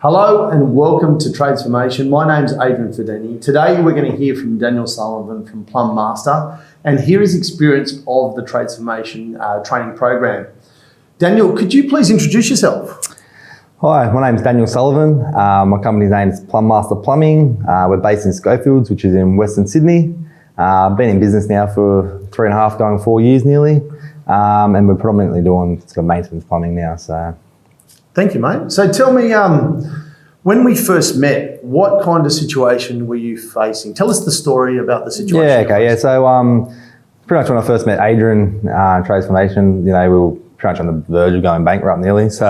Hello and welcome to Tradesformation. My name's Adrian Fedini. Today we're going to hear from Daniel Sullivan from Plumbmaster and hear his experience of the Tradesformation training program. Daniel, could you please introduce yourself? Hi, my name's Daniel Sullivan. My company's name is Plumbmaster Plumbing. We're based in Schofields, which is in Western Sydney. I've been in business now for 3.5, going 4 years nearly. And we're predominantly doing sort of maintenance plumbing now. So, thank you, mate. So tell me, when we first met, what kind of situation were you facing? Tell us the story about the situation. Yeah, okay, yeah. So pretty much when I first met Adrian in Tradesformation, we were pretty much on the verge of going bankrupt nearly. So,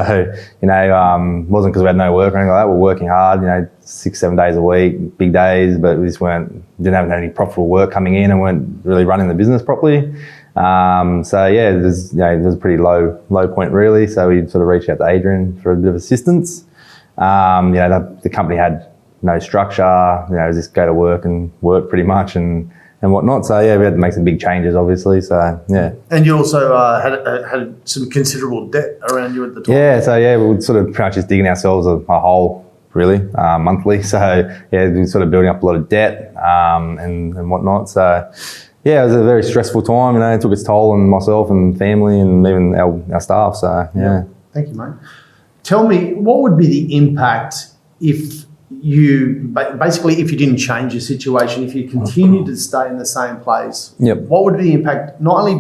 wasn't because we had no work or anything like that. We're working hard, 6-7 days a week, big days, but we just didn't have any profitable work coming in and weren't really running the business properly. So yeah, it was a pretty low point really. So we sort of reached out to Adrian for a bit of assistance. The company had no structure, just go to work and work pretty much and whatnot. So yeah, we had to make some big changes obviously. So yeah. And you also had some considerable debt around you at the time. Yeah, so yeah, we were sort of pretty much just digging ourselves a hole really, monthly. So yeah, we were sort of building up a lot of debt and whatnot. So yeah, it was a very stressful time. It took its toll on myself and family and even our staff. So yeah. Thank you, mate. Tell me, what would be the impact if you didn't change your situation, if you continued to stay in the same place? Yep. What would be the impact, not only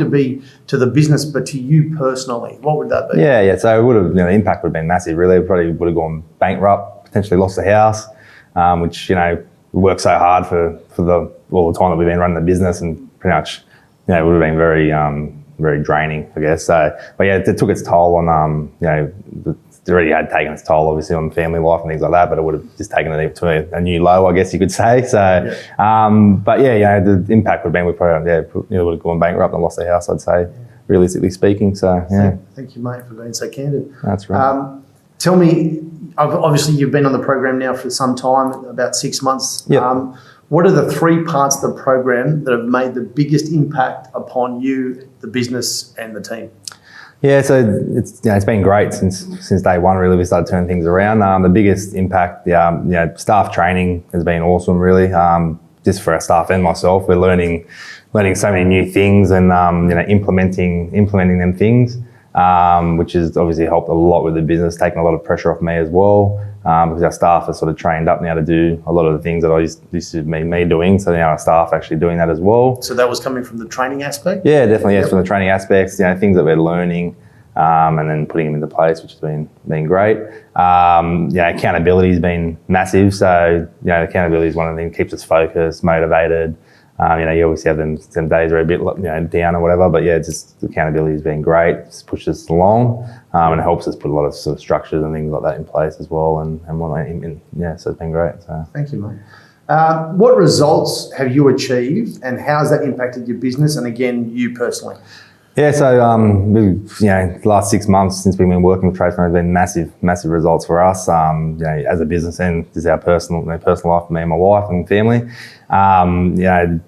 to the business, but to you personally? What would that be? Yeah. So it would have, the impact would have been massive. Really, we probably would have gone bankrupt, potentially lost the house, which we worked so hard for all the time that we've been running the business, and pretty much, it would have been very, very draining, I guess. So, but yeah, it took its toll on, it already had taken its toll, obviously, on family life and things like that, but it would have just taken it to a new low, I guess you could say. So, but yeah, the impact would have been, we probably, would have gone bankrupt and lost the house, I'd say, realistically speaking. So, yeah. Thank you, mate, for being so candid. That's right. Tell me, obviously you've been on the program now for some time, about 6 months. Yep. What are the 3 parts of the program that have made the biggest impact upon you, the business and the team? Yeah, so it's been great since day one. Really, we started turning things around. The biggest impact, staff training has been awesome. Really, just for our staff and myself, we're learning so many new things and implementing them things, which has obviously helped a lot with the business, taking a lot of pressure off me as well. Because our staff are sort of trained up now to do a lot of the things that I used to be me doing. So now our staff are actually doing that as well. So that was coming from the training aspect? Yeah, definitely. Yes, from the training aspects, things that we're learning and then putting them into place, which has been great. Accountability has been massive. So, accountability is one of the things that keeps us focused, motivated. You always have some days are a bit down or whatever, but yeah, just accountability has been great. It's pushed us along and it helps us put a lot of sort of structures and things like that in place as well. And so it's been great. So. Thank you, mate. What results have you achieved and how has that impacted your business and again, you personally? Yeah, so the last 6 months since we've been working with Tradesformation have been massive results for us. As a business and just our personal life for me and my wife and family.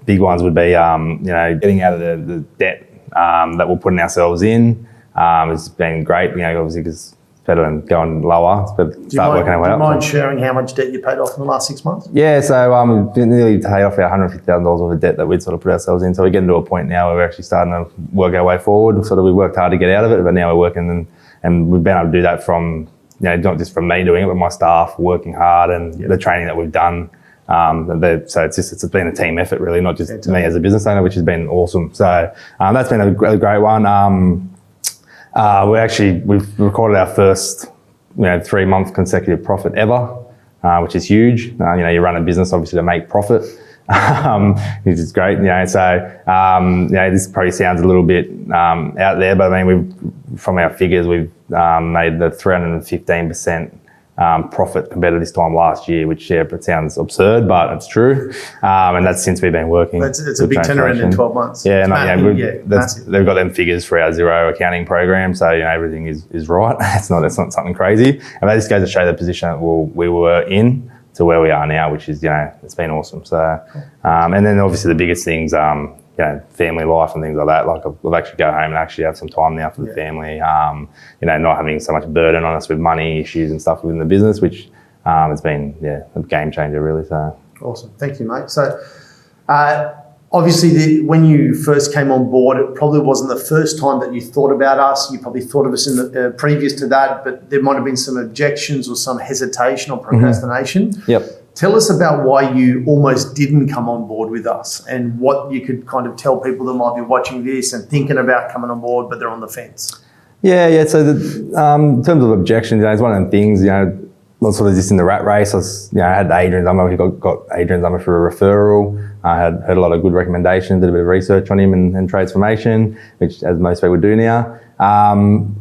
Big ones would be getting out of the debt that we're putting ourselves in. It's been great, obviously because it's better than going lower. It's better start working our way up. Do you mind sharing how much debt you paid off in the last 6 months? Yeah, so we've nearly paid off our $150,000 worth of debt that we'd sort of put ourselves in. So we're getting to a point now where we're actually starting to work our way forward. We worked hard to get out of it, but now we're working and we've been able to do that from, not just from me doing it, but my staff working hard and the training that we've done. So it's been a team effort really, not just me as a business owner, which has been awesome. So that's been a great one. We've recorded our first 3-month consecutive profit ever, which is huge. You run a business obviously to make profit, which is great. This probably sounds a little bit out there, but I mean, from our figures, we've made the 315% profit compared to this time last year, which it sounds absurd, but it's true. And that's since we've been working. It's a big turnaround in 12 months. Yeah, they've got them figures for our zero accounting program, so everything is right. It's not something crazy, and that just goes to show the position that we were in to where we are now, which is it's been awesome. So, and then obviously the biggest things. Family life and things like that. Like we'll actually go home and actually have some time now for the family. Not having so much burden on us with money issues and stuff within the business, which it's been a game changer really. So awesome, thank you, mate. So obviously, when you first came on board, it probably wasn't the first time that you thought about us. You probably thought of us in the previous to that, but there might have been some objections or some hesitation or procrastination. Yep. Tell us about why you almost didn't come on board with us and what you could kind of tell people that might be watching this and thinking about coming on board, but they're on the fence. Yeah. So in terms of objections, it's one of the things, not sort of just in the rat race. I had Adrian's number. We got Adrian's number for a referral. I had heard a lot of good recommendations, did a bit of research on him and Tradesformation, which as most people do now.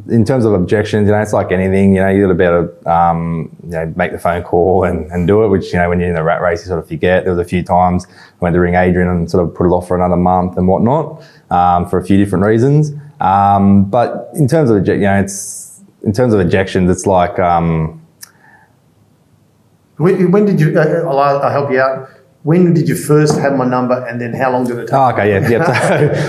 In terms of objections, it's like anything, you got to be able to, make the phone call and do it, which, when you're in the rat race, you sort of forget. There was a few times I went to ring Adrian and sort of put it off for another month and whatnot, for a few different reasons. But in terms of, ejections, it's like, when did you, I'll help you out. When did you first have my number and then how long did it take? Oh, okay, yeah. So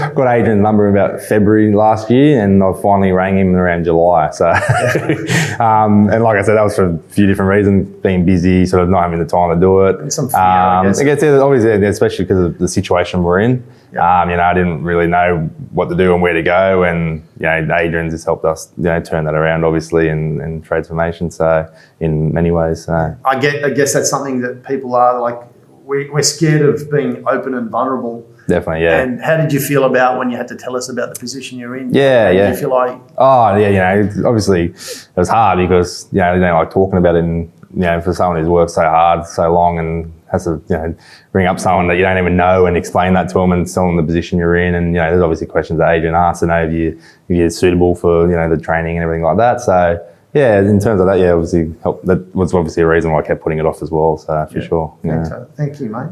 I got Adrian's number in about February last year and I finally rang him around July. So, and like I said, that was for a few different reasons, being busy, sort of not having the time to do it. And some fear, I guess. I guess, obviously, especially because of the situation we're in. Yeah. I didn't really know what to do and where to go, and Adrian's just helped us turn that around, obviously, in Tradesformation. So in many ways, so I guess that's something that people are like. We're scared of being open and vulnerable. Definitely, yeah. And how did you feel about when you had to tell us about the position you're in? Yeah. Did you feel like? Oh, yeah. Obviously, it was hard because they don't like talking about it, and for someone who's worked so hard, so long, and has to bring up someone that you don't even know and explain that to them and tell them the position you're in, and there's obviously questions that Adrian asks to know if you're suitable for the training and everything like that. So. Yeah, in terms of that, obviously helped. That was obviously a reason why I kept putting it off as well. So for sure. Yeah. Thank you, mate.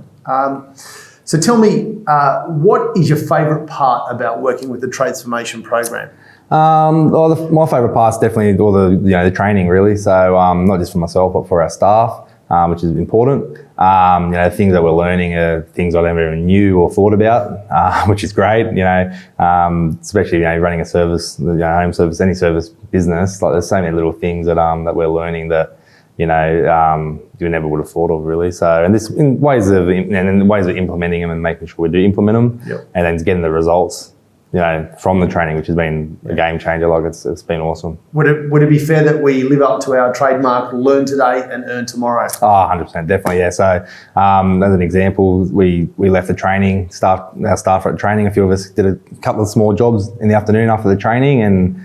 So tell me, what is your favourite part about working with the Tradesformation program? My favourite part is definitely all the training, really. So not just for myself, but for our staff, which is important. Things that we're learning are things I never even knew or thought about, which is great. Especially running a service, home service, any service business. Like there's so many little things that we're learning that you never would have thought of, really. So, and this in ways of implementing them and making sure we do implement them, and then getting the results. From the training, which has been a game changer. Like it's been awesome. Would it be fair that we live up to our trademark, learn today and earn tomorrow? Oh, 100%, definitely, yeah. So as an example, we left the training, our staff at training, a few of us did a couple of small jobs in the afternoon after the training, and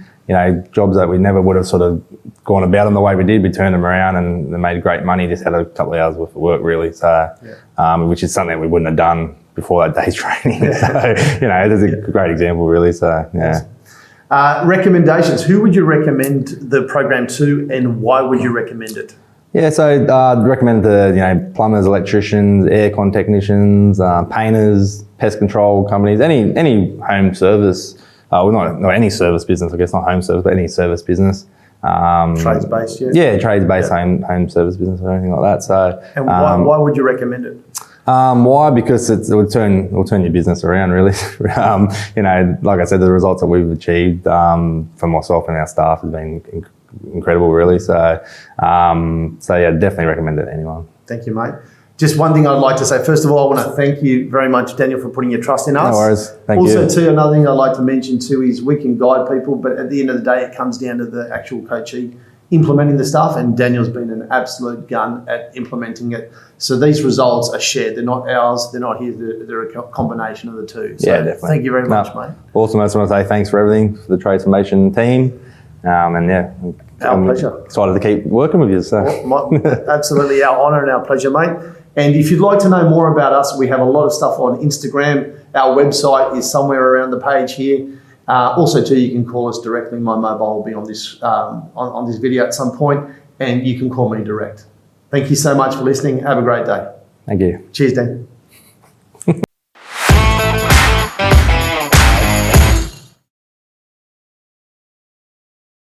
jobs that we never would have sort of gone about them the way we did. We turned them around and they made great money, just had a couple of hours worth of work, really. So which is something we wouldn't have done before that day's training. So, it is a great example, really. So, yeah. Recommendations. Who would you recommend the program to and why would you recommend it? Yeah, so I'd recommend the plumbers, electricians, aircon technicians, painters, pest control companies, any home service, not any service business, I guess, not home service, but any service business. Trades-based, yeah? Yeah, trades-based home service business or anything like that. So, and why would you recommend it? Why? Because it will turn your business around, really. Like I said, the results that we've achieved for myself and our staff has been incredible, really. So, definitely recommend it to anyone. Thank you, mate. Just one thing I'd like to say. First of all, I want to thank you very much, Daniel, for putting your trust in us. No worries. Thank you. Also, too, another thing I'd like to mention too is we can guide people, but at the end of the day, it comes down to the actual coachee implementing the stuff, and Daniel's been an absolute gun at implementing it. So these results are shared. They're not ours. They're not his. They're a combination of the two. So definitely. Thank you very much, mate. Awesome. I just want to say thanks for everything for the Tradesformation team. Our pleasure. Excited to keep working with you. So. Absolutely our honour and our pleasure, mate. And if you'd like to know more about us, we have a lot of stuff on Instagram. Our website is somewhere around the page here. Also, too, you can call us directly. My mobile will be on this on this video at some point, and you can call me direct. Thank you so much for listening. Have a great day. Thank you. Cheers, Dan.